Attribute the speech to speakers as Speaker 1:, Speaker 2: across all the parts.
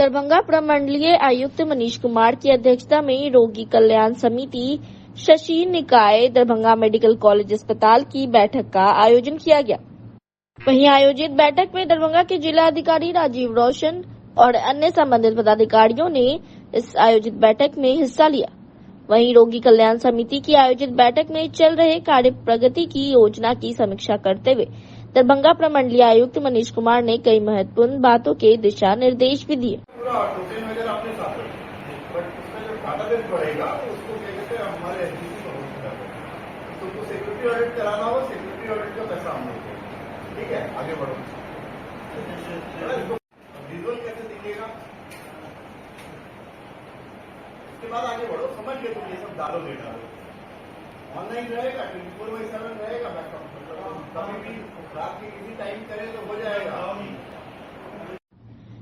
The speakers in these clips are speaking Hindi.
Speaker 1: दरभंगा प्रमंडलीय आयुक्त मनीष कुमार की अध्यक्षता में रोगी कल्याण समिति शशि निकाय दरभंगा मेडिकल कॉलेज अस्पताल की बैठक का आयोजन किया गया। वहीं आयोजित बैठक में दरभंगा के जिला अधिकारी राजीव रोशन और अन्य संबंधित पदाधिकारियों ने इस आयोजित बैठक में हिस्सा लिया। वहीं रोगी कल्याण समिति की आयोजित बैठक में चल रहे कार्य प्रगति की योजना की समीक्षा करते हुए दरभंगा प्रमंडलीय आयुक्त मनीष कुमार ने कई महत्वपूर्ण बातों के दिशा निर्देश भी दिए।
Speaker 2: ठीक है, आगे बढ़ो। विजुअल कैसे दिखेगा, उसके बाद आगे बढ़ो। समझ गए तुम, ये सब डालो डेटा ऑनलाइन रहेगा, 24/7 रहेगा। कभी भी रात के किसी टाइम करें तो हो जाएगा।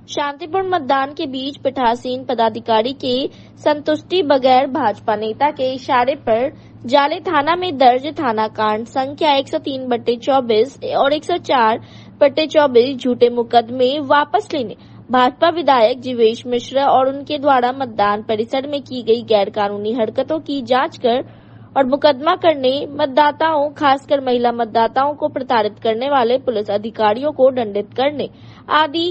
Speaker 1: शांतिपूर्ण मतदान के बीच पीठासीन पदाधिकारी के संतुष्टि बगैर भाजपा नेता के इशारे पर जाले थाना में दर्ज थाना कांड संख्या 103/24 और 104/24 झूठे मुकदमे वापस लेने भाजपा विधायक जीवेश मिश्रा और उनके द्वारा मतदान परिसर में की गई गैरकानूनी हरकतों की जांच कर और मुकदमा करने, मतदाताओं खासकर महिला मतदाताओं को प्रताड़ित करने वाले पुलिस अधिकारियों को दंडित करने आदि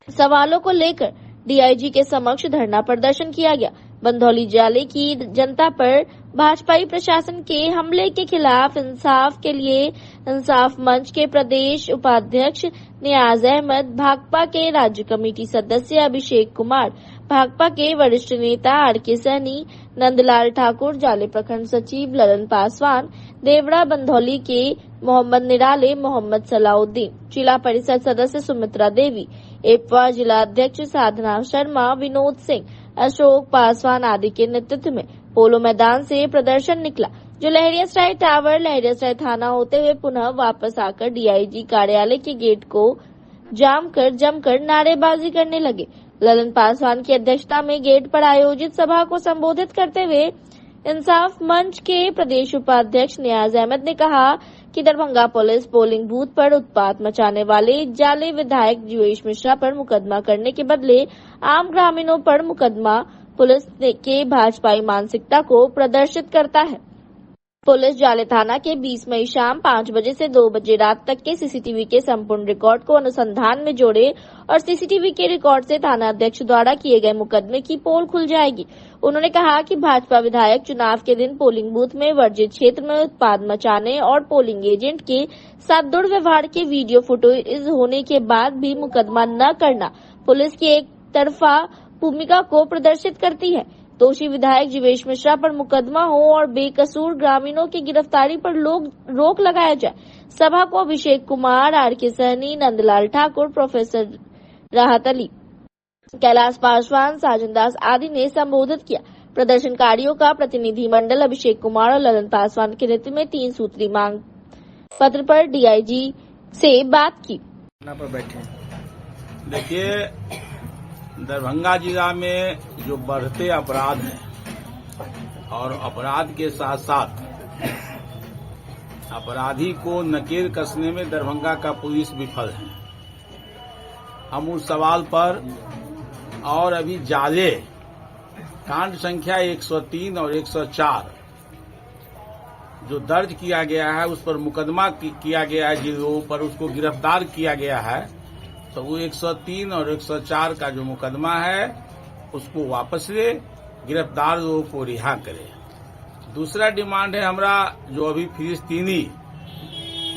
Speaker 1: सवालों को लेकर डीआईजी के समक्ष धरना प्रदर्शन किया गया। बंधौली जाले की जनता पर भाजपाई प्रशासन के हमले के खिलाफ इंसाफ के लिए इंसाफ मंच के प्रदेश उपाध्यक्ष नियाज अहमद, भाकपा के राज्य कमेटी सदस्य अभिषेक कुमार, भाकपा के वरिष्ठ नेता आर.के. सहनी, नंदलाल ठाकुर, जाले प्रखंड सचिव ललन पासवान, देवड़ा बंधौली के मोहम्मद निराले, मोहम्मद सलाउद्दीन, जिला परिषद सदस्य सुमित्रा देवी, एपवा जिला अध्यक्ष साधना शर्मा, विनोद सिंह, अशोक पासवान आदि के नेतृत्व में पोलो मैदान से प्रदर्शन निकला, जो लहरियासराय टावर, लहरियासराय थाना होते हुए पुनः वापस आकर डीआईजी कार्यालय के गेट को जमकर नारेबाजी करने लगे। ललन पासवान की अध्यक्षता में गेट पर आयोजित सभा को संबोधित करते हुए इंसाफ मंच के प्रदेश उपाध्यक्ष नियाज अहमद ने कहा कि दरभंगा पुलिस पोलिंग बूथ पर उत्पात मचाने वाले जाले विधायक जीवेश मिश्रा पर मुकदमा करने के बदले आम ग्रामीणों पर मुकदमा पुलिस के भाजपाई मानसिकता को प्रदर्शित करता है। पुलिस जाले थाना के 20 मई शाम 5 बजे से 2 बजे रात तक के सीसीटीवी के संपूर्ण रिकॉर्ड को अनुसंधान में जोड़े और सीसीटीवी के रिकॉर्ड से थाना अध्यक्ष द्वारा किए गए मुकदमे की पोल खुल जाएगी। उन्होंने कहा कि भाजपा विधायक चुनाव के दिन पोलिंग बूथ में वर्जित क्षेत्र में उत्पाद मचाने और पोलिंग एजेंट के साथ दुर्व्यवहार के वीडियो फुटेज होने के बाद भी मुकदमा न करना पुलिस की एक तरफा भूमिका को प्रदर्शित करती है। दोषी विधायक जीवेश मिश्रा पर मुकदमा हो और बेकसूर ग्रामीणों की गिरफ्तारी पर रोक लगाया जाए। सभा को अभिषेक कुमार, आर.के. सहनी, नंदलाल ठाकुर, प्रोफेसर राहत अली, कैलाश पासवान, साजन दास आदि ने संबोधित किया। प्रदर्शनकारियों का प्रतिनिधि मंडल अभिषेक कुमार और ललन पासवान के नेतृत्व में 3 सूत्री मांग पत्र पर डीआईजी से बात की।
Speaker 3: देखिए, दरभंगा जिला में जो बढ़ते अपराध हैं और अपराध के साथ साथ अपराधी को नकेल कसने में दरभंगा का पुलिस विफल है। हम उस सवाल पर और अभी जाले कांड संख्या 103 और 104 जो दर्ज किया गया है, उस पर मुकदमा किया गया है, जिन लोगों पर उसको गिरफ्तार किया गया है, तो वो 103 और 104 का जो मुकदमा है उसको वापस ले, गिरफ्तार लोगों को रिहा करे। दूसरा डिमांड है हमारा, जो अभी फिलिस्तीनी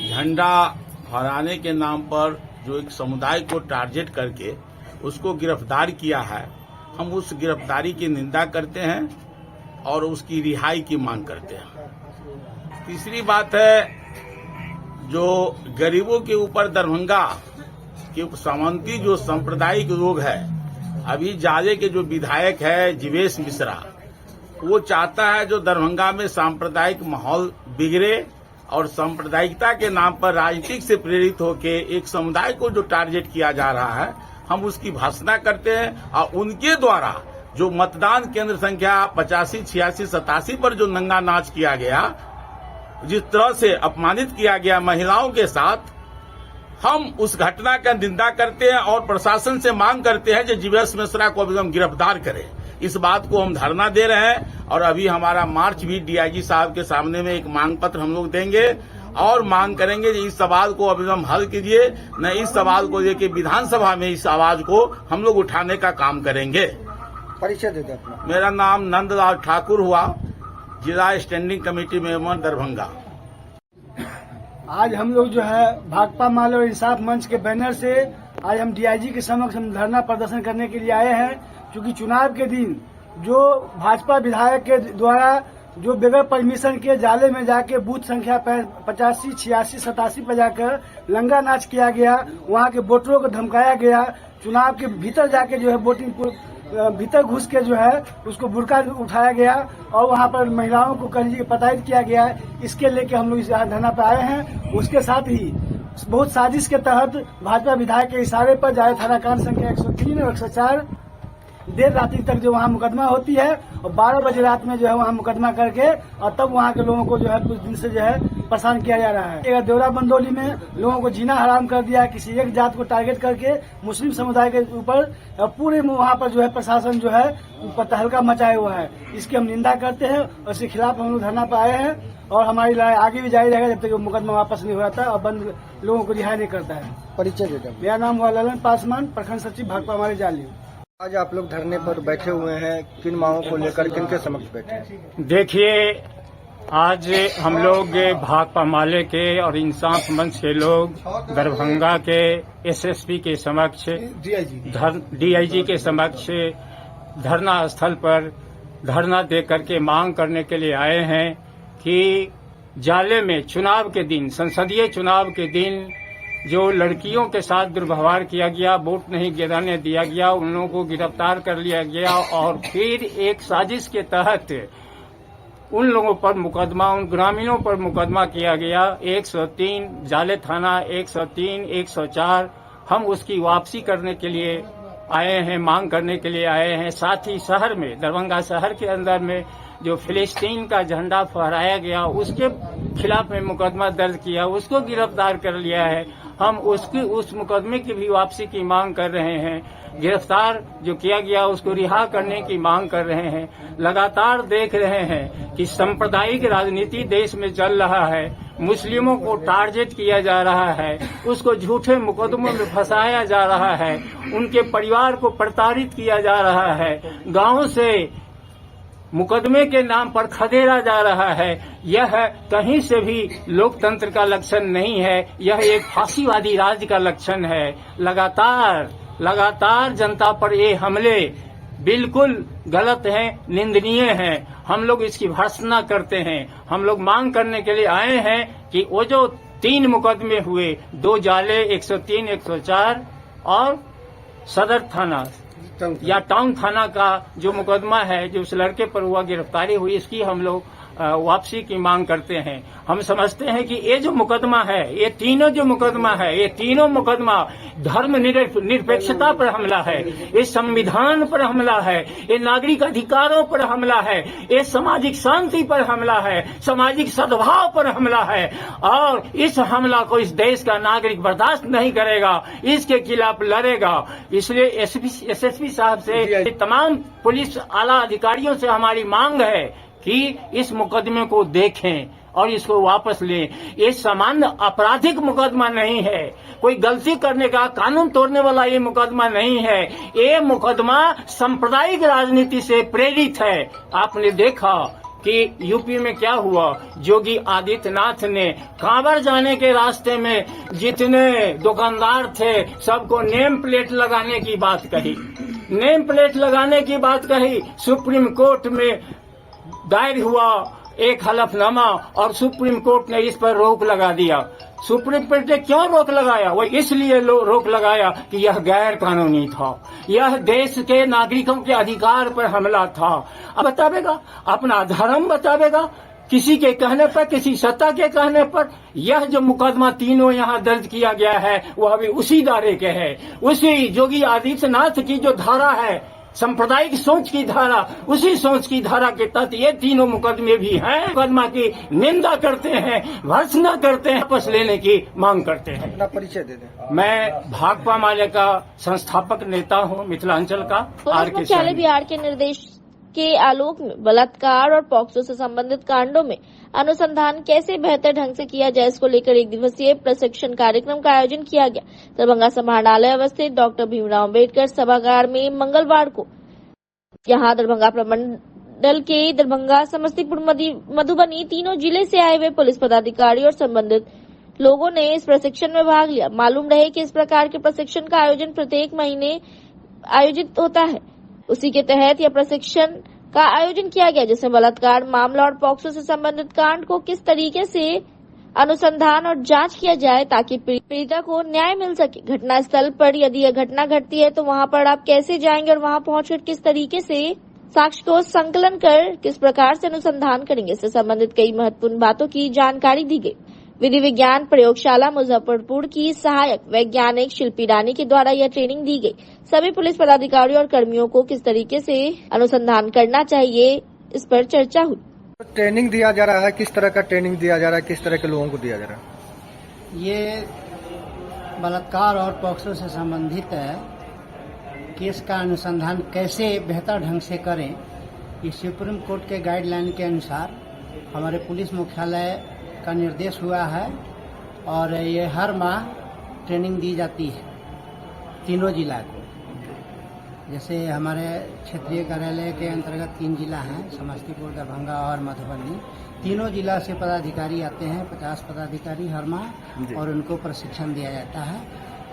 Speaker 3: झंडा फहराने के नाम पर जो एक समुदाय को टारगेट करके उसको गिरफ्तार किया है, हम उस गिरफ्तारी की निंदा करते हैं और उसकी रिहाई की मांग करते हैं। तीसरी बात है, जो गरीबों के ऊपर दरभंगा कि सामंती जो सांप्रदायिक लोग है, अभी जाले के जो विधायक है जीवेश मिश्रा, वो चाहता है जो दरभंगा में सांप्रदायिक माहौल बिगड़े और सांप्रदायिकता के नाम पर राजनीतिक से प्रेरित होकर एक समुदाय को जो टारगेट किया जा रहा है, हम उसकी भर्त्सना करते हैं। और उनके द्वारा जो मतदान केंद्र संख्या 85, 86, 87 पर जो नंगा नाच किया गया, जिस तरह से अपमानित किया गया महिलाओं के साथ, हम उस घटना का निंदा करते हैं और प्रशासन से मांग करते हैं कि जीवेश मिश्रा को अभी हम गिरफ्तार करें। इस बात को हम धरना दे रहे हैं और अभी हमारा मार्च भी डीआईजी साहब के सामने में एक मांग पत्र हम लोग देंगे और मांग करेंगे कि इस सवाल को अभी हम हल कीजिए, न इस सवाल को लेकर विधानसभा में इस आवाज को हम लोग उठाने का काम करेंगे।
Speaker 4: परिचय दे दो अपना।
Speaker 3: मेरा नाम नंदलाल ठाकुर हुआ, जिला स्टैंडिंग कमेटी मेंबर दरभंगा।
Speaker 4: आज हम लोग जो है भाकपा माले और इंसाफ मंच के बैनर से आज हम डीआईजी के समक्ष हम धरना प्रदर्शन करने के लिए आए हैं, क्योंकि चुनाव के दिन जो भाजपा विधायक के द्वारा जो बगैर परमिशन के जाले में जाके बूथ संख्या 85, 86, 87 पर जाकर लंगा नाच किया गया, वहां के वोटरों को धमकाया गया, चुनाव के भीतर जाके जो है वोटिंग भीतर घुस के जो है उसको बुर्का उठाया गया और वहां पर महिलाओं को प्रताड़ित किया गया। इसके लेके हम लोग इस धरना पर आए हैं। उसके साथ ही बहुत साजिश के तहत भाजपा विधायक के इशारे पर जाले थाना कांड संख्या 103 और 104 देर रात्रि तक जो वहाँ मुकदमा होती है और 12 बजे रात में जो है वहाँ मुकदमा करके और तब वहाँ के लोगों को जो है कुछ दिन से जो है परेशान किया जा रहा है। देवरा बंदौली में लोगों को जीना हराम कर दिया, किसी एक जात को टारगेट करके मुस्लिम समुदाय के ऊपर पूरे वहाँ पर जो है प्रशासन जो है तहलका मचाया हुआ है। इसकी हम निंदा करते हैं और इसके खिलाफ हम लोग धरना पर आए हैं और हमारी लड़ाई आगे भी जारी रहेगा जब तक मुकदमा वापस नहीं हो जाता और बंद लोगों को रिहाई नहीं करता है। परिचय देता हूँ। मेरा नाम हुआ ललन पासवान, प्रखंड सचिव भाकपा माले जाली। आज आप लोग धरने पर बैठे हुए हैं, किन मांगों को लेकर किनके समक्ष बैठे हैं?
Speaker 5: देखिए, आज हम लोग भाकपा माले के और इंसाफ मंच के लोग दरभंगा के एसएसपी के समक्ष, डीआईजी के समक्ष धरना स्थल पर धरना दे करके मांग करने के लिए आए हैं कि जाले में चुनाव के दिन, संसदीय चुनाव के दिन जो लड़कियों के साथ दुर्व्यवहार किया गया, वोट नहीं गिराने दिया गया, उन लोगों को गिरफ्तार कर लिया गया और फिर एक साजिश के तहत उन लोगों पर मुकदमा, उन ग्रामीणों पर मुकदमा किया गया। 103 जाले थाना 103, 104 हम उसकी वापसी करने के लिए आए हैं, मांग करने के लिए आए हैं। साथ ही शहर में, दरभंगा शहर के अंदर में जो फिलिस्तीन का झंडा फहराया गया उसके खिलाफ में मुकदमा दर्ज किया, उसको गिरफ्तार कर लिया है। हम उस मुकदमे की भी वापसी की मांग कर रहे हैं। गिरफ्तार जो किया गया उसको रिहा करने की मांग कर रहे हैं। लगातार देख रहे हैं कि सांप्रदायिक राजनीति देश में चल रहा है, मुस्लिमों को टारगेट किया जा रहा है, उसको झूठे मुकदमों में फंसाया जा रहा है, उनके परिवार को प्रताड़ित किया जा रहा है, गांवों से मुकदमे के नाम पर खदेड़ा जा रहा है। यह कहीं से भी लोकतंत्र का लक्षण नहीं है, यह एक फांसीवादी राज्य का लक्षण है। लगातार जनता पर ये हमले बिल्कुल गलत हैं, निंदनीय हैं। हम लोग इसकी भर्त्सना करते हैं। हम लोग मांग करने के लिए आए हैं कि वो जो 3 मुकदमे हुए, 2 जाले 103, 104 और सदर थाना या टाउन थाना का जो मुकदमा है, जो उस लड़के पर हुआ, गिरफ्तारी हुई, इसकी हम लोग वापसी की मांग करते हैं। हम समझते हैं कि ये जो मुकदमा है, ये तीनों जो मुकदमा है, ये तीनों मुकदमा धर्म निरपेक्षता पर हमला है, ये संविधान पर हमला है, ये नागरिक अधिकारों पर हमला है, ये सामाजिक शांति पर हमला है, सामाजिक सद्भाव पर हमला है और इस हमला को इस देश का नागरिक बर्दाश्त नहीं करेगा, इसके खिलाफ लड़ेगा। इसलिए एसएसपी साहब से, तमाम पुलिस आला अधिकारियों से हमारी मांग है कि इस मुकदमे को देखें और इसको वापस लें। ये सामान्य आपराधिक मुकदमा नहीं है, कोई गलती करने का, कानून तोड़ने वाला ये मुकदमा नहीं है। ये मुकदमा सांप्रदायिक राजनीति से प्रेरित है। आपने देखा कि यूपी में क्या हुआ, योगी आदित्यनाथ ने कांवर जाने के रास्ते में जितने दुकानदार थे सबको नेम प्लेट लगाने की बात कही, नेम प्लेट लगाने की बात कही। सुप्रीम कोर्ट में दायर हुआ एक हलफनामा और सुप्रीम कोर्ट ने इस पर रोक लगा दिया। सुप्रीम कोर्ट ने क्यों रोक लगाया? वो इसलिए रोक लगाया कि यह गैर कानूनी था, यह देश के नागरिकों के अधिकार पर हमला था। अब बतावेगा, अपना धर्म बतावेगा, किसी के कहने पर, किसी सत्ता के कहने पर। यह जो मुकदमा तीनों यहाँ दर्ज किया गया है वह अभी उसी दायरे के है, उसी योगी आदित्यनाथ की जो धारा है सांप्रदायिक सोच की धारा, उसी सोच की धारा के तहत ये तीनों मुकदमे भी हैं। मुकदमा की निंदा करते हैं, भर्त्सना करते हैं, वापस लेने की मांग करते हैं।
Speaker 4: अपना परिचय दे दें।
Speaker 5: मैं भाकपा माले का संस्थापक नेता हूँ मिथिलांचल का।
Speaker 1: पुलिस मुख्यालय बिहार के निर्देश के आलोक में बलात्कार और पॉक्सो से संबंधित कांडों में अनुसंधान कैसे बेहतर ढंग से किया जाए, इसको लेकर 1 दिवसीय प्रशिक्षण कार्यक्रम का आयोजन किया गया। दरभंगा समाहरणालय अवस्थित डॉक्टर भीमराव अम्बेडकर सभागार में मंगलवार को यहां दरभंगा प्रमंडल के दरभंगा, समस्तीपुर, मधुबनी तीनों जिले से आए हुए पुलिस पदाधिकारी और संबंधित लोगों ने इस प्रशिक्षण में भाग लिया। मालूम रहे कि इस प्रकार के प्रशिक्षण का आयोजन प्रत्येक महीने आयोजित होता है, उसी के तहत यह प्रशिक्षण का आयोजन किया गया, जिसमें बलात्कार मामला और पॉक्सो से संबंधित कांड को किस तरीके से अनुसंधान और जांच किया जाए ताकि पीड़िता को न्याय मिल सके। घटना स्थल पर यदि यह घटना घटती है तो वहां पर आप कैसे जाएंगे और वहां पहुंचकर किस तरीके से साक्ष्य को संकलन कर किस प्रकार से अनुसंधान करेंगे, इससे संबंधित कई महत्वपूर्ण बातों की जानकारी दी गई। विधि विज्ञान प्रयोगशाला मुजफ्फरपुर की सहायक वैज्ञानिक शिल्पी रानी के द्वारा यह ट्रेनिंग दी गई। सभी पुलिस पदाधिकारियों और कर्मियों को किस तरीके से अनुसंधान करना चाहिए, इस पर चर्चा हुई।
Speaker 6: ट्रेनिंग दिया जा रहा है, किस तरह का ट्रेनिंग दिया जा रहा है, किस तरह के लोगों को दिया जा रहा है?
Speaker 7: ये बलात्कार और पॉक्सो से संबंधित केस का अनुसंधान कैसे बेहतर ढंग से करें, ये सुप्रीम कोर्ट के गाइडलाइन के अनुसार हमारे पुलिस मुख्यालय का निर्देश हुआ है और ये हर माह ट्रेनिंग दी जाती है तीनों जिला को। जैसे हमारे क्षेत्रीय कार्यालय के अंतर्गत 3 जिला हैं, समस्तीपुर, दरभंगा और मधुबनी। तीनों जिला से पदाधिकारी आते हैं, 50 पदाधिकारी हर माह, और उनको प्रशिक्षण दिया जाता है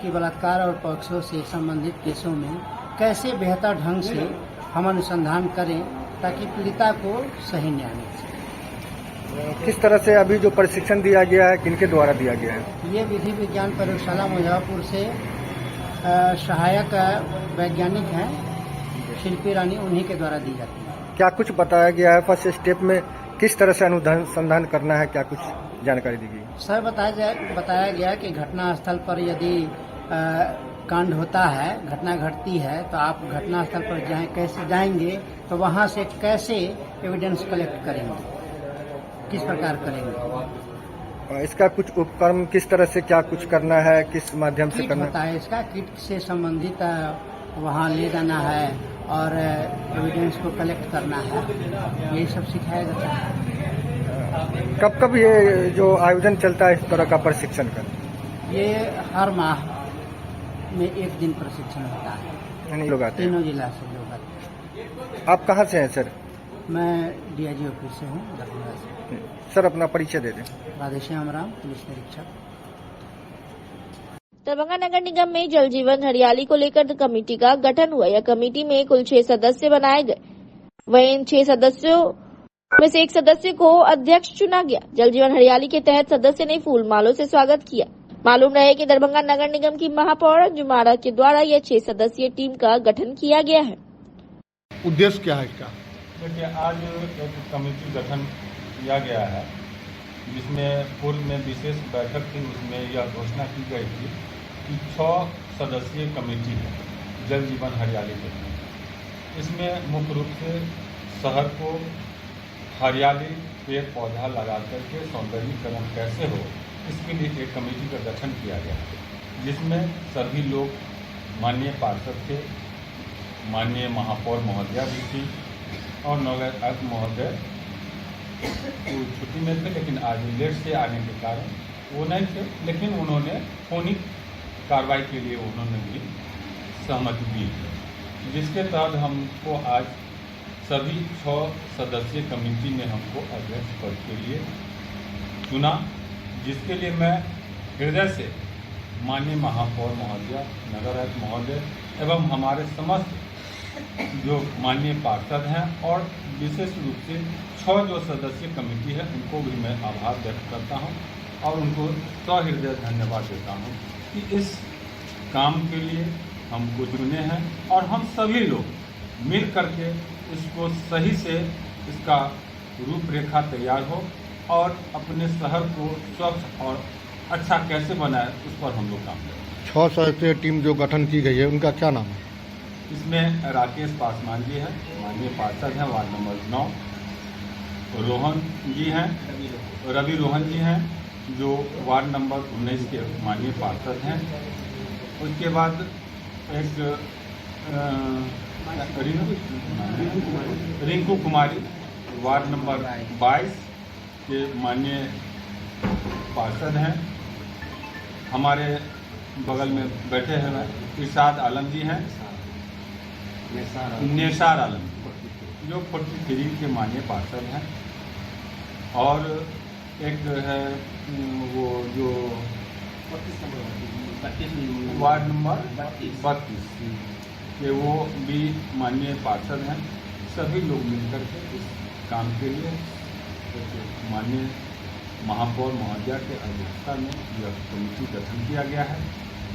Speaker 7: कि बलात्कार और पॉक्सो से संबंधित केसों में कैसे बेहतर ढंग से हम अनुसंधान करें ताकि पीड़िता को सही न्याय मिल सके।
Speaker 6: किस तरह से अभी जो प्रशिक्षण दिया गया है, किनके द्वारा दिया गया है?
Speaker 7: ये विधि विज्ञान प्रयोगशाला मुजफ्फरपुर से सहायक वैज्ञानिक हैं शिल्पी रानी, उन्हीं के द्वारा दी जाती है।
Speaker 6: क्या कुछ बताया गया है फर्स्ट स्टेप में, किस तरह से अनुसंधान करना है, क्या कुछ जानकारी दी गई?
Speaker 7: सर बताया गया कि घटना स्थल पर यदि कांड होता है, घटना घटती है, तो आप घटना स्थल पर कैसे जाएंगे, तो वहां से कैसे एविडेंस कलेक्ट करेंगे, किस प्रकार करेंगे,
Speaker 6: इसका कुछ उपक्रम किस तरह से क्या कुछ करना है, किस माध्यम से करना
Speaker 7: है, इसका किट से संबंधित वहाँ ले जाना है और एविडेंस को कलेक्ट करना है, यही सब सिखाया जाता है।
Speaker 6: कब कब ये जो आयोजन चलता है इस तरह का प्रशिक्षण का?
Speaker 7: ये हर माह में 1 दिन प्रशिक्षण होता है।
Speaker 6: लोग आते हैं
Speaker 7: तीनों जिला से लोग आते हैं।
Speaker 6: आप कहाँ से हैं सर?
Speaker 7: मैं डीआईजी ऑफिस से हूँ, दरभंगा से।
Speaker 6: सर अपना परिचय दे दें।
Speaker 7: राधेश्याम राम, पुलिस निरीक्षक।
Speaker 1: दरभंगा नगर निगम में जल जीवन हरियाली को लेकर कमेटी का गठन हुआ। यह कमेटी में कुल 6 सदस्य बनाए गए। वहीं इन 6 सदस्यों में से एक सदस्य को अध्यक्ष चुना गया। जल जीवन हरियाली के तहत सदस्य ने फूल मालों से स्वागत किया। मालूम रहे कि दरभंगा नगर निगम की महापौर अंजुम आरा के द्वारा यह 6 सदस्यीय टीम का गठन किया गया है।
Speaker 6: उद्देश्य क्या है इसका?
Speaker 8: देखिए, आज एक कमेटी गठन किया गया है, जिसमें पूर्व में विशेष बैठक थी, उसमें यह घोषणा की गई थी कि 6 सदस्यीय कमेटी है जल जीवन हरियाली के लिए। इसमें मुख्य रूप से शहर को हरियाली पेड़ पौधा लगा करके सौंदर्यीकरण कैसे हो, इसके लिए एक कमेटी का गठन किया गया है, जिसमें सभी लोग, माननीय पार्षद थे, माननीय महापौर महोदया भी थी और नगर आयुक्त महोदय छुट्टी में थे, लेकिन आज लेट से आने के कारण वो नहीं थे, लेकिन उन्होंने फोनिक कार्रवाई के लिए उन्होंने भी सहमति दी है, जिसके तहत हमको आज सभी 6 सदस्यीय कमेटी ने हमको अध्यक्ष पद के लिए चुना, जिसके लिए मैं हृदय से माननीय महापौर महोदया, नगर आयुक्त महोदय एवं हमारे समस्त जो माननीय पार्षद हैं और विशेष रूप से 6 जो सदस्यीय कमेटी है, उनको भी मैं आभार व्यक्त करता हूं और उनको सहृदय धन्यवाद देता हूं कि इस काम के लिए हमको चुने हैं और हम सभी लोग मिल करके इसको सही से इसका रूपरेखा तैयार हो और अपने शहर को स्वच्छ और अच्छा कैसे बनाए, उस पर हम लोग काम करें।
Speaker 6: 6 सदस्यीय टीम जो गठन की गई है, उनका क्या नाम है?
Speaker 8: इसमें राकेश पासवान जी हैं, माननीय पार्षद हैं वार्ड नंबर 9, रोहन जी हैं, रवि रोहन जी हैं जो वार्ड नंबर 19 के माननीय पार्षद हैं। उसके बाद एक रिंकू कुमारी वार्ड नंबर 22 के माननीय पार्षद हैं। हमारे बगल में बैठे हैं इरशाद आलम जी हैं, नेसार आलम जो 43 के माननीय पार्षद हैं। और एक है वो जो वार्ड नंबर 32 के वो भी माननीय पार्षद हैं। सभी लोग मिलकर के इस काम के लिए माननीय महापौर महोदया के अध्यक्षता में यह कमेटी गठन किया गया है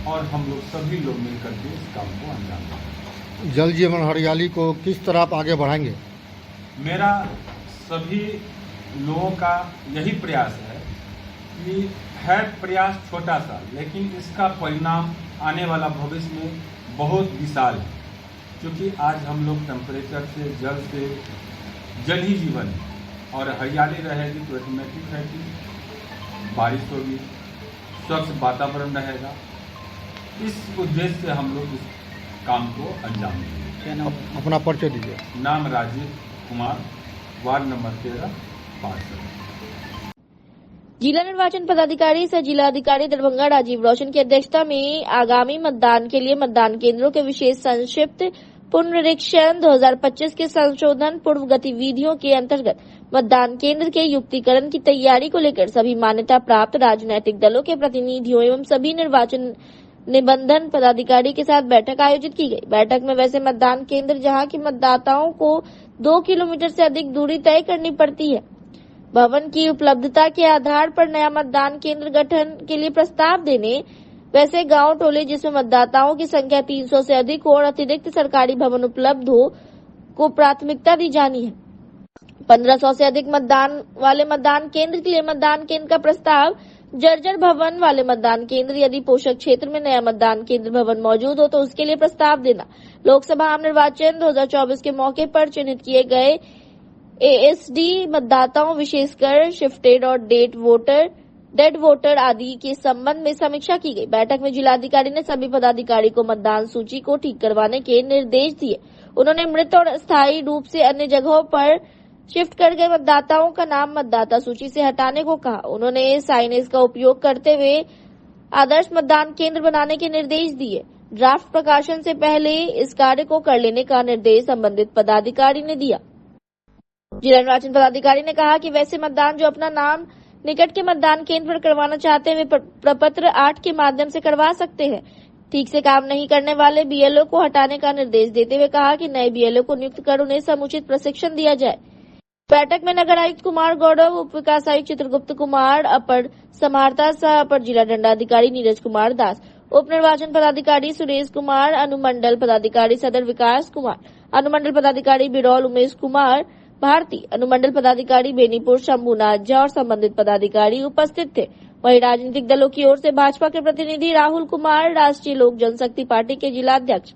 Speaker 8: और हम लोग सभी लोग मिलकर के इस काम को अंजाम देंगे।
Speaker 6: जल जीवन हरियाली को किस तरह आप आगे बढ़ाएंगे?
Speaker 8: मेरा सभी लोगों का यही प्रयास है कि है प्रयास छोटा सा, लेकिन इसका परिणाम आने वाला भविष्य में बहुत विशाल है। क्योंकि आज हम लोग टेम्परेचर से जल ही जीवन है और हरियाली रहेगी तो ऑटोमेटिक है कि बारिश होगी, स्वच्छ वातावरण रहेगा। इस उद्देश्य से हम लोग इस काम को अंजाम देंगे।
Speaker 6: अपना परिचय दीजिए।
Speaker 8: नाम राजीव कुमार, वार्ड नंबर 13, पार्षद।
Speaker 1: जिला निर्वाचन पदाधिकारी सह जिलाधिकारी दरभंगा राजीव रोशन की अध्यक्षता में आगामी मतदान के लिए मतदान केंद्रों के विशेष संक्षिप्त पुनरीक्षण 2025 के संशोधन पूर्व गतिविधियों के अंतर्गत मतदान केंद्र के युक्तिकरण की तैयारी को लेकर सभी मान्यता प्राप्त राजनीतिक दलों के प्रतिनिधियों एवं सभी निर्वाचन निबंधन पदाधिकारी के साथ बैठक आयोजित की गई। बैठक में वैसे मतदान केंद्र जहां की मतदाताओं को 2 किलोमीटर से अधिक दूरी तय करनी पड़ती है, भवन की उपलब्धता के आधार पर नया मतदान केंद्र गठन के लिए प्रस्ताव देने, वैसे गांव टोले जिसमें मतदाताओं की संख्या 300 से अधिक हो और अतिरिक्त सरकारी भवन उपलब्ध हो को प्राथमिकता दी जानी है। 1500 से अधिक मतदान वाले मतदान केंद्र के लिए मतदान केंद्र का प्रस्ताव, जर्जर भवन वाले मतदान केंद्र यदि पोषक क्षेत्र में नया मतदान केंद्र भवन मौजूद हो तो उसके लिए प्रस्ताव देना। लोकसभा आम निर्वाचन 2024 के मौके पर चिन्हित किए गए एएसडी मतदाताओं विशेषकर शिफ्टेड और डेड वोटर आदि के संबंध में समीक्षा की गई। बैठक में जिलाधिकारी ने सभी पदाधिकारी को मतदान सूची को ठीक करवाने के निर्देश दिए। उन्होंने मृत और अस्थायी रूप से अन्य जगहों पर शिफ्ट कर गए मतदाताओं का नाम मतदाता सूची से हटाने को कहा। उन्होंने साइनेज का उपयोग करते हुए आदर्श मतदान केंद्र बनाने के निर्देश दिए। ड्राफ्ट प्रकाशन से पहले इस कार्य को कर लेने का निर्देश संबंधित पदाधिकारी ने दिया। जिला निर्वाचन पदाधिकारी ने कहा कि वैसे मतदान जो अपना नाम निकट के मतदान केंद्र पर करवाना चाहते हैं वे प्रपत्र 8 के माध्यम से करवा सकते हैं। ठीक से काम नहीं करने वाले बीएलओ को हटाने का निर्देश देते हुए कहा कि नए बीएलओ को नियुक्त कर उन्हें समुचित प्रशिक्षण दिया जाए। बैठक में नगर आयुक्त कुमार गौरव, उप विकास आयुक्त चित्रगुप्त कुमार, अपर समाहर्ता सह अपर जिला दंडाधिकारी नीरज कुमार दास, उप निर्वाचन पदाधिकारी सुरेश कुमार, अनुमंडल पदाधिकारी सदर विकास कुमार, अनुमंडल पदाधिकारी बिरौल उमेश कुमार भारती, अनुमंडल पदाधिकारी बेनीपुर शंभुनाथ झा और संबंधित पदाधिकारी उपस्थित थे। वहीं राजनीतिक दलों की ओर से भाजपा के प्रतिनिधि राहुल कुमार, राष्ट्रीय लोक जनशक्ति पार्टी के जिलाध्यक्ष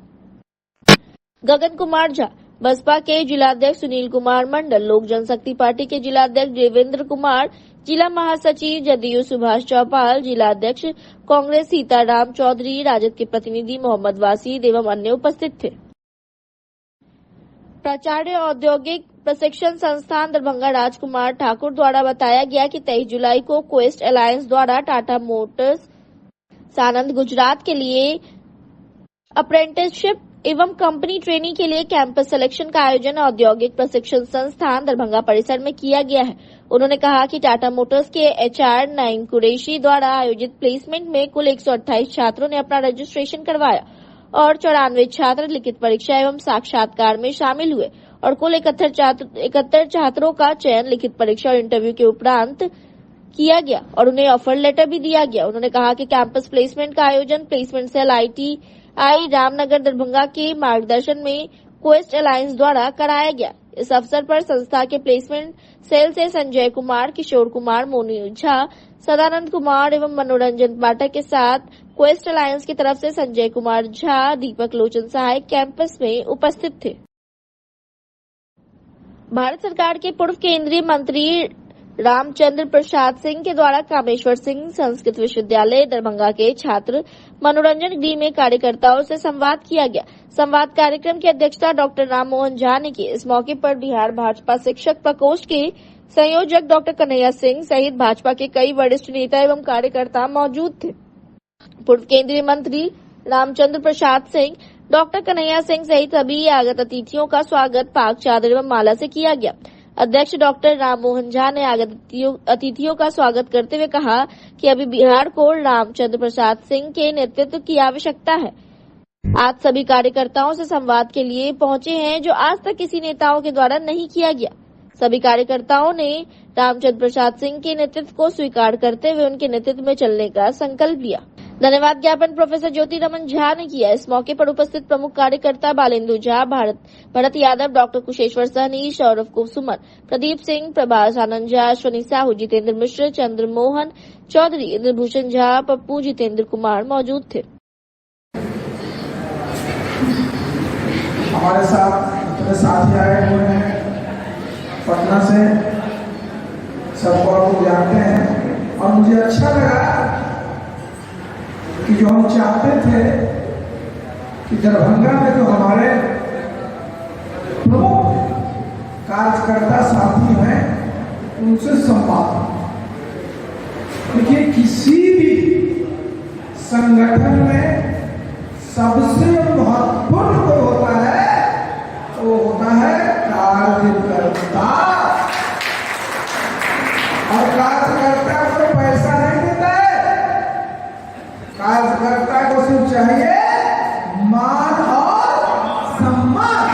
Speaker 1: गगन कुमार झा, बसपा के जिलाध्यक्ष सुनील कुमार मंडल, लोक जनशक्ति पार्टी के जिलाध्यक्ष देवेंद्र कुमार, जिला महासचिव जदयू सुभाष चौपाल, जिलाध्यक्ष कांग्रेस सीताराम चौधरी, राजद के प्रतिनिधि मोहम्मद वासीद एवं अन्य उपस्थित थे। प्राचार्य औद्योगिक प्रशिक्षण संस्थान दरभंगा राजकुमार ठाकुर द्वारा बताया गया कि 23 जुलाई को क्वेस्ट अलायंस द्वारा टाटा मोटर्स सानंद गुजरात के लिए अप्रेंटिसशिप एवं कंपनी ट्रेनिंग के लिए कैंपस सिलेक्शन का आयोजन औद्योगिक प्रशिक्षण संस्थान दरभंगा परिसर में किया गया है। उन्होंने कहा कि टाटा मोटर्स के एचआर नईम कुरैशी द्वारा आयोजित प्लेसमेंट में कुल 128 छात्रों ने अपना रजिस्ट्रेशन करवाया और 94 छात्र लिखित परीक्षा एवं साक्षात्कार में शामिल हुए और कुल 71 छात्रों का चयन लिखित परीक्षा और इंटरव्यू के उपरांत किया गया और उन्हें ऑफर लेटर भी दिया गया। उन्होंने कहा कि कैंपस प्लेसमेंट का आयोजन placement cell ITI Ramnagar Darbhanga के मार्गदर्शन में क्वेस्ट अलायंस द्वारा कराया गया। इस अवसर पर संस्था के प्लेसमेंट सेल से संजय कुमार, किशोर कुमार, मोनू झा, सदानंद कुमार एवं मनोरंजन पाठक के साथ क्वेस्ट अलायंस की तरफ से संजय कुमार झा, दीपक लोचन सहाय कैंपस में उपस्थित थे। भारत सरकार के पूर्व केंद्रीय मंत्री रामचंद्र प्रसाद सिंह के द्वारा कामेश्वर सिंह संस्कृत विश्वविद्यालय दरभंगा के छात्र मनोरंजन गृह में कार्यकर्ताओं से संवाद किया गया। संवाद कार्यक्रम की अध्यक्षता डॉक्टर राम मोहन झा ने की। इस मौके पर बिहार भाजपा शिक्षक प्रकोष्ठ के संयोजक डॉक्टर कन्हैया सिंह सहित भाजपा के कई वरिष्ठ नेता एवं कार्यकर्ता मौजूद थे। पूर्व केंद्रीय मंत्री रामचंद्र प्रसाद सिंह, डॉक्टर कन्हैया सिंह सहित सभी आगत अतिथियों का स्वागत पाक चादर एवं माला से किया गया। अध्यक्ष डॉक्टर राम मोहन झा ने आगत अतिथियों का स्वागत करते हुए कहा कि अभी बिहार को रामचंद्र प्रसाद सिंह के नेतृत्व की आवश्यकता है। आज सभी कार्यकर्ताओं से संवाद के लिए पहुंचे हैं जो आज तक किसी नेताओं के द्वारा नहीं किया गया। सभी कार्यकर्ताओं ने रामचंद्र प्रसाद सिंह के नेतृत्व को स्वीकार करते हुए उनके नेतृत्व में चलने का संकल्प लिया। धन्यवाद ज्ञापन प्रोफेसर ज्योति रमन झा ने किया। इस मौके पर उपस्थित प्रमुख कार्यकर्ता बालेंदु झा, भरत यादव, डॉक्टर कुशेश्वर सहनी, सौरभ कुसुमन, प्रदीप सिंह, प्रभास आनंद झा, अश्वनी साहू, जितेंद्र मिश्र, चंद्र मोहन चौधरी, इंद्रभूषण झा, पप्पू, जितेंद्र कुमार मौजूद थे।
Speaker 9: हमारे साथ अपने साथी आए हुए हैं पटना से, सबको आपको जानते हैं और मुझे अच्छा लगा कि जो हम चाहते थे कि दरभंगा में जो हमारे प्रमुख कार्यकर्ता साथी हैं उनसे संवाद। देखिए, किसी भी संगठन में सबसे महत्वपूर्ण कोई होता है तो वो होता है कार्यकर्ता। और कार्यकर्ता को पैसा नहीं देता है, कार्यकर्ता को सिर्फ चाहिए मान और सम्मान।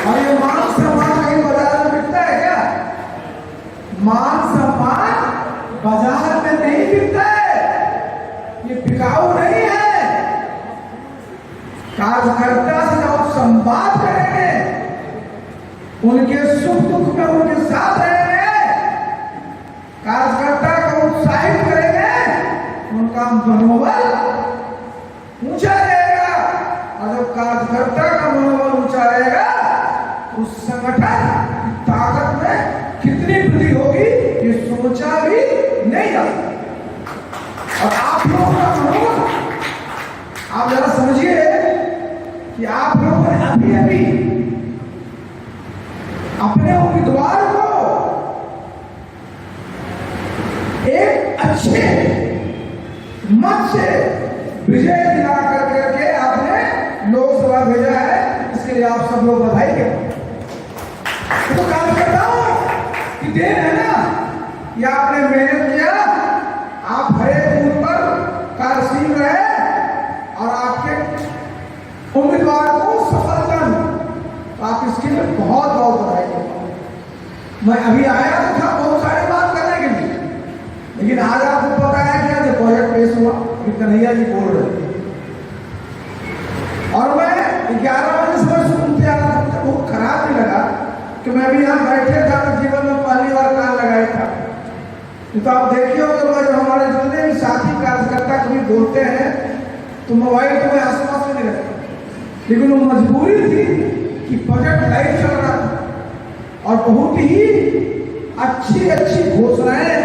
Speaker 9: और ये मान सम्मान कहीं बाजार में बिकता है क्या? मान सम्मान बाजार में नहीं बिकता है, ये बिकाऊ नहीं है। कार्यकर्ता से जब संवाद करेंगे, उनके सुख दुख में उनके साथ रहेंगे, कार्यकर्ता को उत्साहित करेंगे, उनका मनोबल ऊंचा रहेगा। और जब कार्यकर्ता का मनोबल ऊंचा रहेगा, उस संगठन की ताकत में कितनी वृद्धि होगी ये सोचा भी नहीं जा सकता। और आप लोगों का मनोबल आप जरा समझिए कि आप लोगों ने अभी अपने उम्मीदवार को एक अच्छे मत से विजय दिला करके आपने लोकसभा भेजा है। इसके लिए आप सब लोग बधाई दें। तो कार्यकर्ताओं की देन है ना, ये आपने मेहनत किया, आप हर एक बूथ पर कार्यशील रहे और आपके उम्मीदवार को सफलता मिली, तो आप इसके लिए बहुत बहुत बधाई देता हूं। मैं अभी आया तो था बहुत सारी बात करने के लिए, लेकिन आज आपको पता है कि आज बजट पेश हुआ, कन्हैया जी बोल रहे और मैं 11 बजे सुबह सुनते आ रहा था। बहुत खराब भी लगा कि मैं भी यहाँ बैठे था तो जीवन में पहली बार कान लगाया था। तो आप देखिए होगा जब हमारे जितने भी साथी कार्यकर्ता कभी बोलते हैं तो मोबाइल को मैं आसपास में नहीं रखता, लेकिन वो मजबूरी थी कि बजट लाइव चल रहा था और बहुत ही अच्छी अच्छी घोषणाएं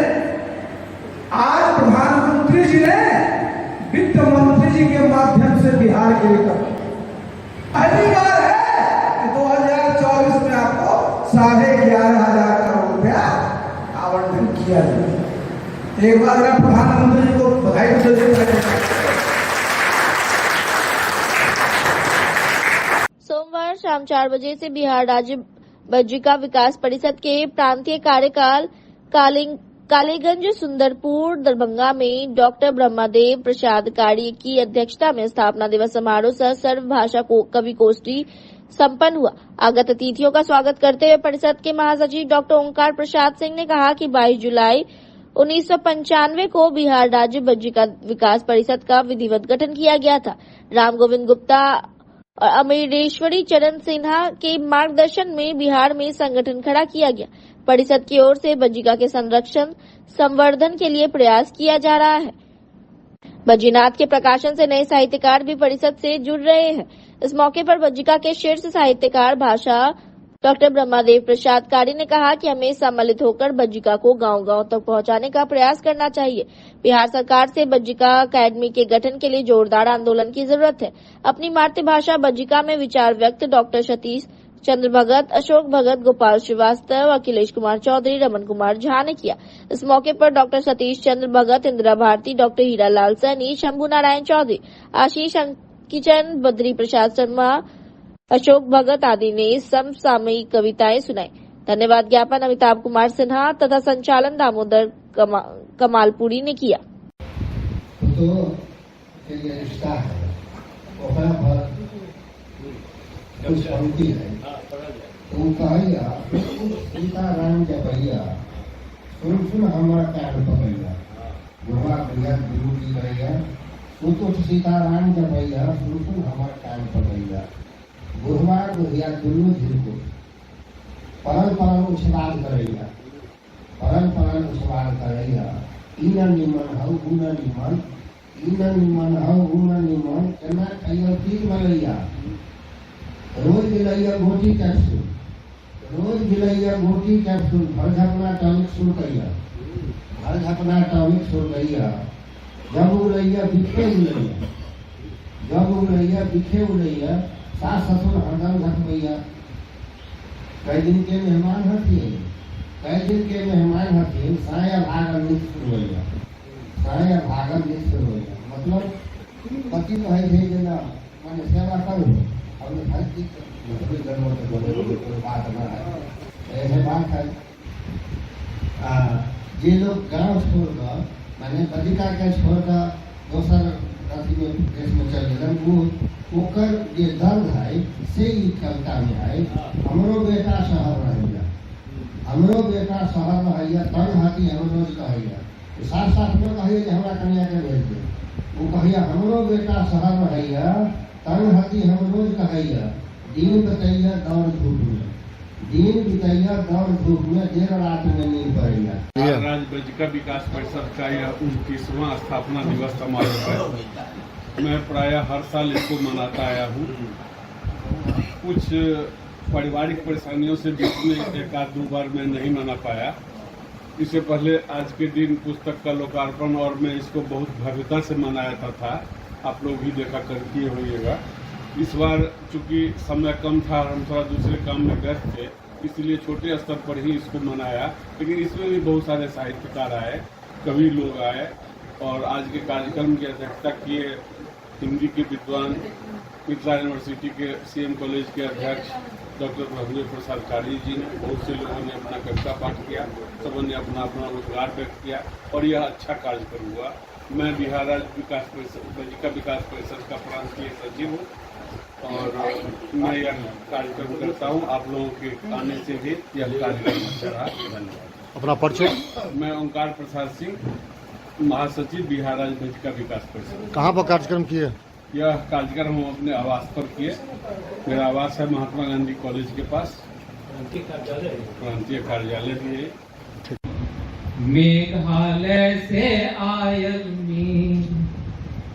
Speaker 9: आज प्रधानमंत्री जी ने वित्त मंत्री जी के माध्यम से बिहार के लिए कर। पहली बार है कि 2024 में आपको 11,500 करोड़ रुपया आवंटन किया जाए। एक बार अगर प्रधानमंत्री जी को बधाई देते।
Speaker 1: सोमवार शाम 4 बजे से बिहार राज्य बज्जिका विकास परिषद के प्रांतीय कार्यकाल कालीगंज सुंदरपुर दरभंगा में डॉक्टर ब्रह्मदेव प्रसाद कारी की अध्यक्षता में स्थापना दिवस समारोह सह सर्व भाषा कवि गोष्ठी संपन्न हुआ। आगत अतिथियों का स्वागत करते हुए परिषद के महासचिव डॉक्टर ओंकार प्रसाद सिंह ने कहा कि 22 जुलाई 1995 को बिहार राज्य बज्जिका विकास परिषद का विधिवत गठन किया गया था। राम गोविंद गुप्ता और अमरेश्वरी चरण सिन्हा के मार्गदर्शन में बिहार में संगठन खड़ा किया गया। परिषद की ओर से बज्जिका के संरक्षण संवर्धन के लिए प्रयास किया जा रहा है। बद्रीनाथ के प्रकाशन से नए साहित्यकार भी परिषद से जुड़ रहे हैं। इस मौके पर बज्जिका के शीर्ष साहित्यकार भाषा डॉक्टर ब्रह्मादेव प्रसाद कारी ने कहा कि हमें सम्मिलित होकर बज्जिका को गांव-गांव तक पहुंचाने का प्रयास करना चाहिए। बिहार सरकार से बज्जिका अकेडमी के गठन के लिए जोरदार आंदोलन की जरूरत है। अपनी मातृभाषा बज्जिका में विचार व्यक्त डॉक्टर सतीश चंद्र भगत, अशोक भगत, गोपाल श्रीवास्तव, अखिलेश कुमार चौधरी, रमन कुमार झा ने किया। इस मौके पर डॉक्टर सतीश चंद्र भगत, इंदिरा भारती, डॉक्टर हीरा लाल सैनी, शंभू नारायण चौधरी, आशीष अंकिचन, बद्री प्रसाद शर्मा, अशोक भगत आदि ने समसामयिक कविताएं सुनाई। धन्यवाद ज्ञापन अमिताभ कुमार सिन्हा तथा संचालन दामोदर कमालपुरी ने किया।
Speaker 10: तो ये रिश्ता है, कुछ पंक्ति है, तो कहिया सीताराम के भैया सुन सुन हमारा कान पकड़िया, गुरवा भैया गुरु की भैया तो सीताराम के भैया सुन सुन हमारा कान पकड़िया, गुरवा भैया दुनू झिलको परल परल उछवाल करैया, परल परल उछवाल करैया, इन निमन हौ गुण निमन, इन निमन हौ गुण निमन, केना कहियो तीर मलैया, रोज गिलैया घोटी कैप्सूल, रोज गिलैया घोटी कैप्सूल, भर झपना टॉनिक सुन कैया, भर झपना टॉनिक सुन कैया, जब उलैया बिखे उलैया, जब उलैया बिखे उलैया, सास ससुर हरदम झपैया। कई दिन के मेहमान हथिन, कई दिन के मेहमान हथिन, साया भागल नित सुनैया, साया भागल नित सुनैया। मतलब पति कहे थे कि ना माने सेवा करो, हमने हर चीज बात ऐसे बात है। ये लोग गांव छोड़कर मैंने बद्रिका के छोड़कर दोसर अथी में देश में चल गए, वो ओकर ये दर्द है से ही कविता में है। हमरो बेटा शहर रहैया, हमरो बेटा शहर रहैया, तंग हाथी हम रोज कहैया, साथ साथ में कहैया कि हमरा कन्या के भेज दे, वो कहैया हमरो बेटा शहर रहैया, तंग हाथी हम रोज कहैया, दिन बितैया दौड़ धूप में, दिन बितैया दौड़ धूप में, देर रात में नींद पड़ैया।
Speaker 8: राज्य बज्जिका विकास परिषद का यह 29वां स्थापना दिवस समारोह है। मैं प्रायः हर साल इसको मनाता आया हूँ। कुछ पारिवारिक परेशानियों से बीच में एक आध दो बार मैं नहीं मना पाया। इससे पहले आज के दिन पुस्तक का लोकार्पण और मैं इसको बहुत भव्यता से मनाया था। आप लोग भी देखा कर किए होइएगा। इस बार चूंकि समय कम था और हम थोड़ा दूसरे काम में व्यस्त थे, इसलिए छोटे स्तर पर ही इसको मनाया। लेकिन इसमें भी बहुत सारे साहित्यकार आए, कवि लोग आए और आज के कार्यक्रम की अध्यक्षता किए हिंदी के विद्वान, मिथिला यूनिवर्सिटी के सीएम कॉलेज के अध्यक्ष डॉक्टर ब्रह्मादेव प्रसाद कारी जी ने। बहुत से लोगों ने अपना कविता पाठ किया, सबों ने अपना अपना रोजगार व्यक्त किया और यह अच्छा कार्यक्रम हुआ। मैं बिहार राज्य विकास परिषद बज्जिका विकास परिषद का प्रांतीय सचिव हूँ और मैं यह कार्यक्रम करता हूँ। आप लोगों के आने से भी यह कार्यक्रम अच्छा रहा। धन्यवाद।
Speaker 6: अपना परिचय?
Speaker 8: मैं ओंकार प्रसाद सिंह, महासचिव बिहार राज्य बज्जिका विकास परिषद।
Speaker 6: कहाँ पर कार्यक्रम किए?
Speaker 8: यह कार्यक्रम हम अपने आवास पर किए। मेरा आवास है महात्मा गांधी कॉलेज के पास, प्रांतीय कार्यालय भी है।
Speaker 11: मेघालय से आयल में,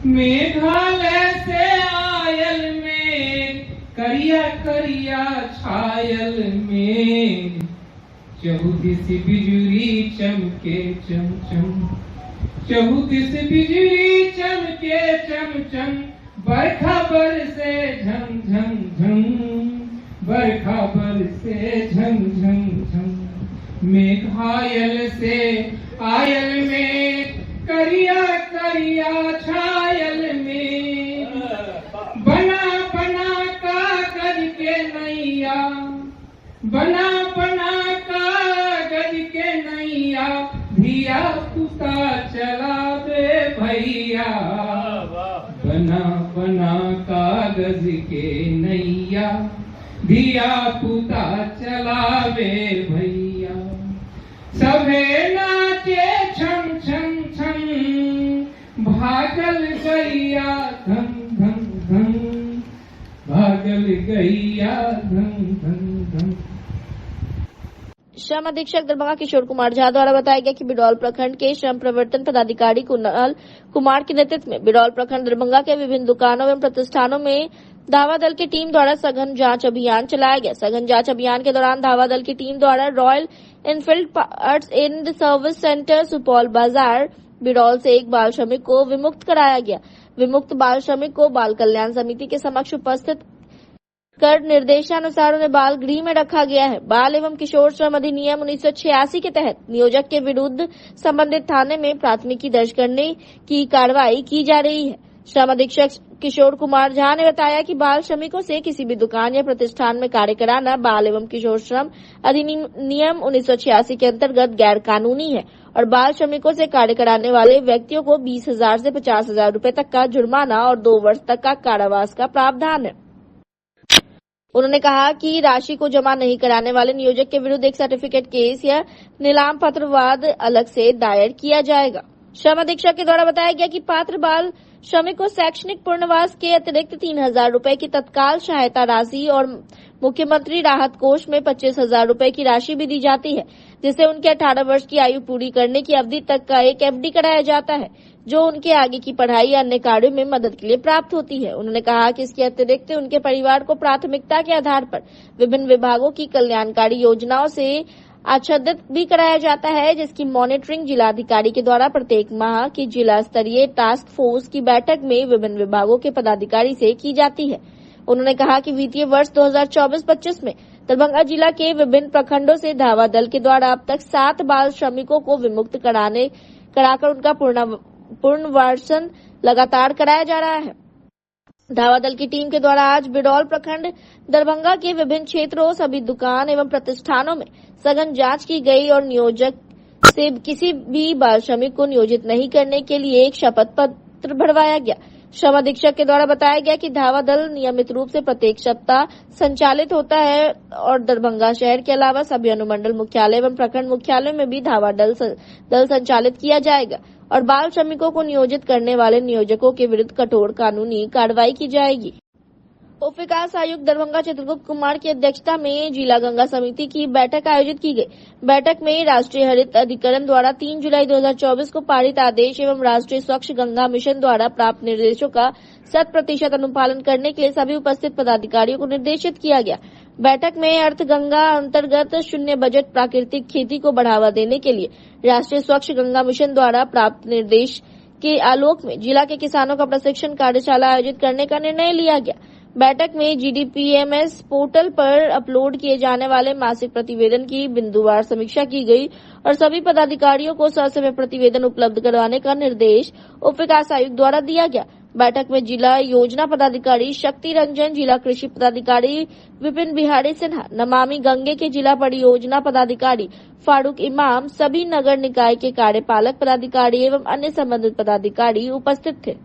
Speaker 11: मेघालय से आयल में, करिया करिया छायल में, चहुदिस बिजुली चमके चमचम, चहुदिस बिजुली चमके चमचम, बरखा बरसे झम झम झम, बरखा बरसे झम झम झम। मेघायल से आयल में, करिया करिया छायल में, बना बना कागज के नैया, बना बना कागज के नैया, धिया पुता चलावे भैया, बना बना कागज के नैया, धिया पुता चलावे भैया। सभे नाचे छम छम छम, भागल गैया धम धम धम, भागल गैया धम धम धम।
Speaker 1: श्रम अधीक्षक दरभंगा किशोर कुमार झा द्वारा बताया गया कि बिरौल प्रखंड के श्रम प्रवर्तन पदाधिकारी कुणाल कुमार के नेतृत्व में बिरौल प्रखंड दरभंगा के विभिन्न दुकानों एवं प्रतिष्ठानों में धावा दल की टीम द्वारा सघन जांच अभियान चलाया गया। सघन जांच अभियान के दौरान धावा दल की टीम द्वारा royal Enfield parts and service centre Supaul बाजार बिरौल से एक बाल श्रमिक को विमुक्त कराया गया। विमुक्त बाल श्रमिक को बाल कल्याण समिति के समक्ष उपस्थित कर निर्देशानुसार उन्हें बाल गृह में रखा गया है। बाल एवं किशोर श्रम अधिनियम 1986 के तहत नियोजक के विरुद्ध संबंधित थाने में प्राथमिकी दर्ज करने की कार्रवाई की जा रही है। श्रम अधीक्षक किशोर कुमार झा ने बताया कि बाल श्रमिकों से किसी भी दुकान या प्रतिष्ठान में कार्य कराना बाल एवं किशोर श्रम अधिनियम 1986 के अंतर्गत गैर कानूनी है और बाल श्रमिकों से कार्य कराने वाले व्यक्तियों को 20,000 से 50,000 रूपये तक का जुर्माना और 2 वर्ष तक का कारावास का प्रावधान है। उन्होंने कहा कि राशि को जमा नहीं कराने वाले नियोजक के विरुद्ध एक सर्टिफिकेट केस या नीलाम पत्र वाद अलग से दायर किया जाएगा। श्रम अधीक्षक के द्वारा बताया गया कि पात्र बाल श्रमिक को शैक्षणिक पूर्णवास के अतिरिक्त 3,000 रूपये की तत्काल सहायता राशि और मुख्यमंत्री राहत कोष में 25,000 रूपये की राशि भी दी जाती है, जिससे उनके 18 वर्ष की आयु पूरी करने की अवधि तक का एक एफडी कराया जाता है, जो उनके आगे की पढ़ाई या अन्य कार्यों में मदद के लिए प्राप्त होती है। उन्होंने कहा कि इसके अतिरिक्त उनके परिवार को प्राथमिकता के आधार पर विभिन्न विभागों की कल्याणकारी योजनाओं से आच्छादित भी कराया जाता है, जिसकी मॉनिटरिंग जिलाधिकारी के द्वारा प्रत्येक माह की जिला स्तरीय टास्क फोर्स की बैठक में विभिन्न विभागों के पदाधिकारी से की जाती है। उन्होंने कहा कि वित्तीय वर्ष 2024-25 में दरभंगा जिला के विभिन्न प्रखंडों से धावा दल के द्वारा अब तक 7 बाल श्रमिकों को विमुक्त कराकर उनका पुनर्वासन लगातार कराया जा रहा है। धावा दल की टीम के द्वारा आज बिरौल प्रखंड दरभंगा के विभिन्न क्षेत्रों, सभी दुकान एवं प्रतिष्ठानों में सघन जांच की गई और नियोजक से किसी भी बाल श्रमिक को नियोजित नहीं करने के लिए एक शपथ पत्र भरवाया गया। श्रम अधीक्षक के द्वारा बताया गया कि धावा दल नियमित रूप से प्रत्येक सप्ताह संचालित होता है और दरभंगा शहर के अलावा सभी अनुमंडल मुख्यालय एवं प्रखंड मुख्यालय में भी धावा दल संचालित किया जाएगा और बाल श्रमिकों को नियोजित करने वाले नियोजकों के विरुद्ध कठोर कानूनी कार्रवाई की जाएगी। उप विकास आयुक्त दरभंगा चित्रगुप्त कुमार की अध्यक्षता में जिला गंगा समिति की बैठक आयोजित की गई। बैठक में राष्ट्रीय हरित अधिकरण द्वारा 3 जुलाई 2024 को पारित आदेश एवं राष्ट्रीय स्वच्छ गंगा मिशन द्वारा प्राप्त निर्देशों का 100% अनुपालन करने के लिए सभी उपस्थित पदाधिकारियों को निर्देशित किया गया। बैठक में अर्थ गंगा अंतर्गत शून्य बजट प्राकृतिक खेती को बढ़ावा देने के लिए राष्ट्रीय स्वच्छ गंगा मिशन द्वारा प्राप्त निर्देश के आलोक में जिला के किसानों का प्रशिक्षण कार्यशाला आयोजित करने का निर्णय लिया गया। बैठक में जीडीपीएमएस पोर्टल पर अपलोड किए जाने वाले मासिक प्रतिवेदन की बिंदुवार समीक्षा की गई और सभी पदाधिकारियों को ससमय प्रतिवेदन उपलब्ध करवाने का निर्देश उप विकास आयुक्त द्वारा दिया गया। बैठक में जिला योजना पदाधिकारी शक्ति रंजन, जिला कृषि पदाधिकारी विपिन बिहारी सिन्हा, नमामि गंगे के जिला परियोजना पदाधिकारी फारूक इमाम, सभी नगर निकाय के कार्यपालक पदाधिकारी एवं अन्य संबंधित पदाधिकारी उपस्थित थे।